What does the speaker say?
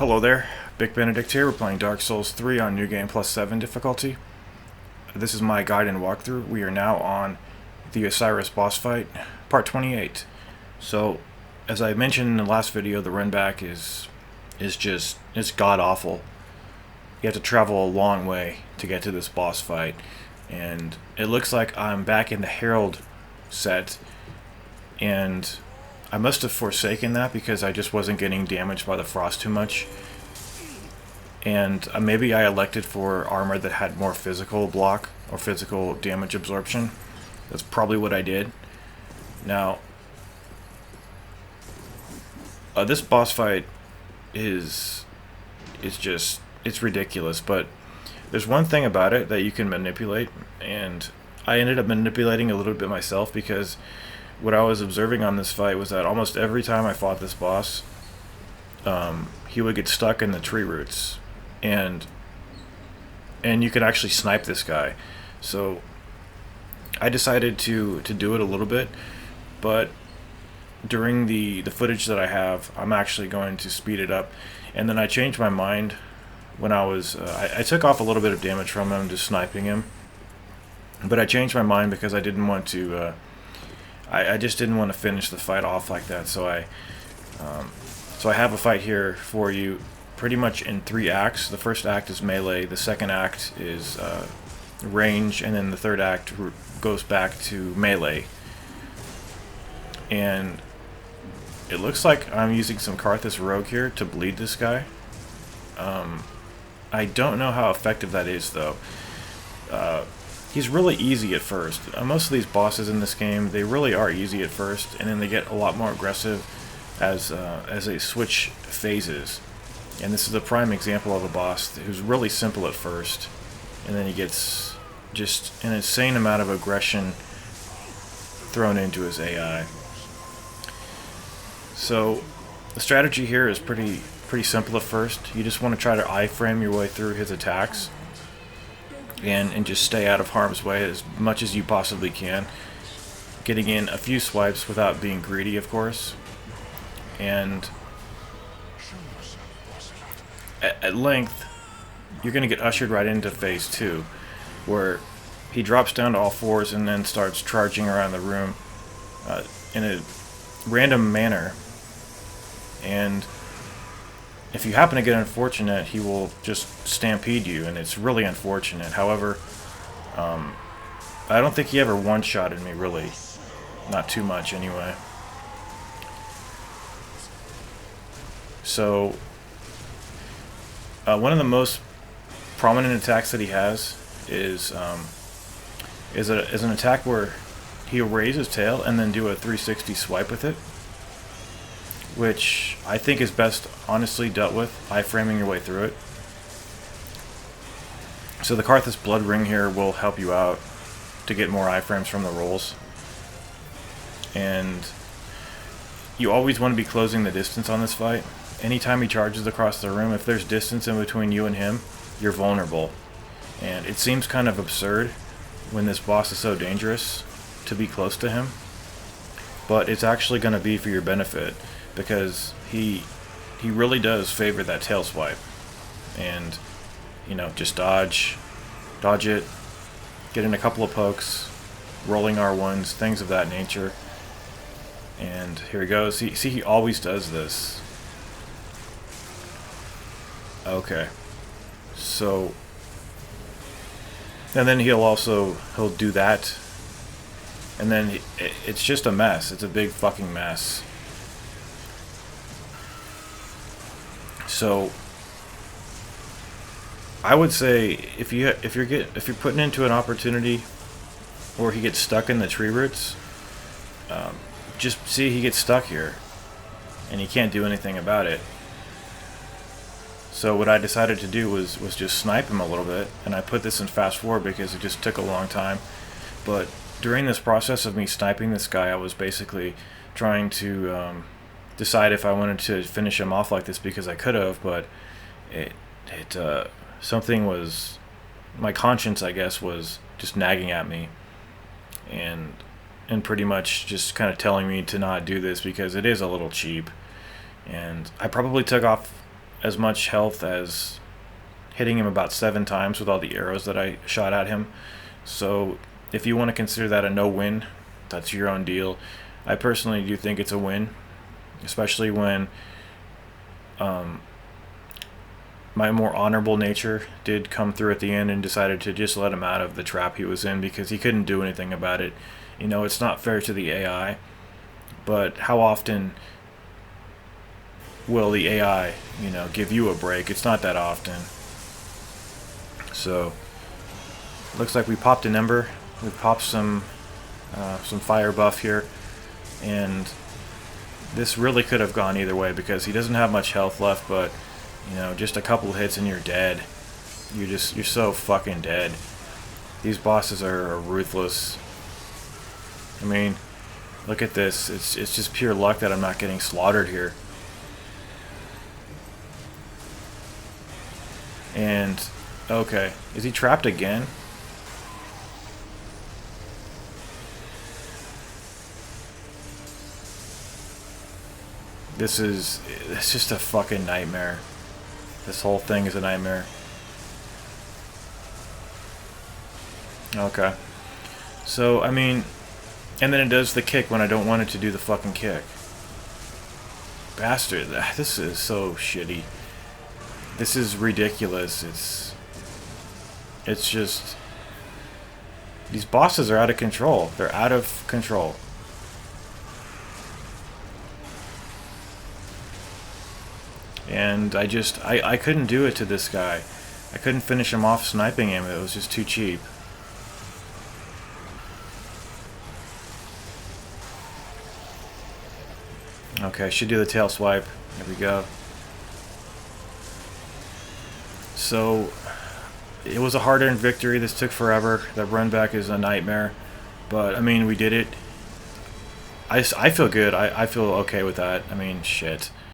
Hello there, Big Benedict here. We're playing Dark Souls 3 on New Game Plus 7 difficulty. This is my guide and walkthrough. We are now on the Oceiros boss fight, part 28. So, as I mentioned in the last video, the run back is god-awful. You have to travel a long way to get to this boss fight, and it looks like I'm back in the Herald set, and I must have forsaken that because I just wasn't getting damaged by the frost too much. And maybe I elected for armor that had more physical block or physical damage absorption. That's probably what I did. Now, this boss fight is it's ridiculous, but there's one thing about it that you can manipulate, and I ended up manipulating a little bit myself because what I was observing on this fight was that almost every time I fought this boss, he would get stuck in the tree roots, and you could actually snipe this guy. So I decided to do it a little bit, but during the footage that I have, I'm actually going to speed it up. And then I changed my mind when I was I took off a little bit of damage from him just sniping him, but I changed my mind because I didn't want to I just didn't want to finish the fight off like that. So I have a fight here for you pretty much in 3 acts. The first act is melee, the second act is range, and then the third act goes back to melee. And it looks like I'm using some Karthus Rogue here to bleed this guy. I don't know how effective that is though. He's really easy at first. Most of these bosses in this game, they really are easy at first, and then they get a lot more aggressive as they switch phases. And this is a prime example of a boss who's really simple at first, and then he gets just an insane amount of aggression thrown into his AI. So the strategy here is pretty simple at first. You just want to try to iframe your way through his attacks, and just stay out of harm's way as much as you possibly can, getting in a few swipes without being greedy, of course. And at length, you're going to get ushered right into phase 2, where he drops down to all fours and then starts charging around the room in a random manner. And if you happen to get unfortunate, he will just stampede you, and it's really unfortunate. However, I don't think he ever one-shotted me, really. Not too much, anyway. So, one of the most prominent attacks that he has is an attack where he'll raise his tail and then do a 360 swipe with it, which I think is best honestly dealt with iframing your way through it. So the Karthus Blood Ring here will help you out to get more iframes from the rolls. And you always want to be closing the distance on this fight. Anytime he charges across the room, if there's distance in between you and him, you're vulnerable. And it seems kind of absurd when this boss is so dangerous to be close to him, but it's actually going to be for your benefit, because he really does favor that tail swipe. And you know, just dodge it, get in a couple of pokes, rolling R1s, things of that nature. And here he goes. See, he always does this. Okay, so, and then he'll do that, and then it's just a mess. It's a big fucking mess. So I would say if you're putting into an opportunity where he gets stuck in the tree roots, just see he gets stuck here, and he can't do anything about it. So what I decided to do was just snipe him a little bit, and I put this in fast forward because it just took a long time. But during this process of me sniping this guy, I was basically trying to decide if I wanted to finish him off like this, because I could have, but something was, my conscience, I guess, was just nagging at me, and pretty much just kind of telling me to not do this because it is a little cheap. And I probably took off as much health as hitting him about 7 times with all the arrows that I shot at him. So if you want to consider that a no-win, that's your own deal. I personally do think it's a win, especially when my more honorable nature did come through at the end and decided to just let him out of the trap he was in because he couldn't do anything about it. You know, it's not fair to the AI, but how often will the AI, give you a break? It's not that often. So, looks like we popped an ember. We popped some fire buff here, and this really could have gone either way because he doesn't have much health left, but just a couple hits and you're dead. You're so fucking dead. These bosses are ruthless. I mean, look at this. It's just pure luck that I'm not getting slaughtered here. And okay, is he trapped again? It's just a fucking nightmare. This whole thing is a nightmare. Okay. So, I mean, and then it does the kick when I don't want it to do the fucking kick. Bastard, this is so shitty. This is ridiculous. It's just... These bosses are out of control. They're out of control. And I couldn't do it to this guy. I couldn't finish him off sniping him. It was just too cheap. Okay, should do the tail swipe. There we go. So, it was a hard-earned victory. This took forever. That run back is a nightmare. But, I mean, we did it. I feel good. I feel okay with that. I mean, shit.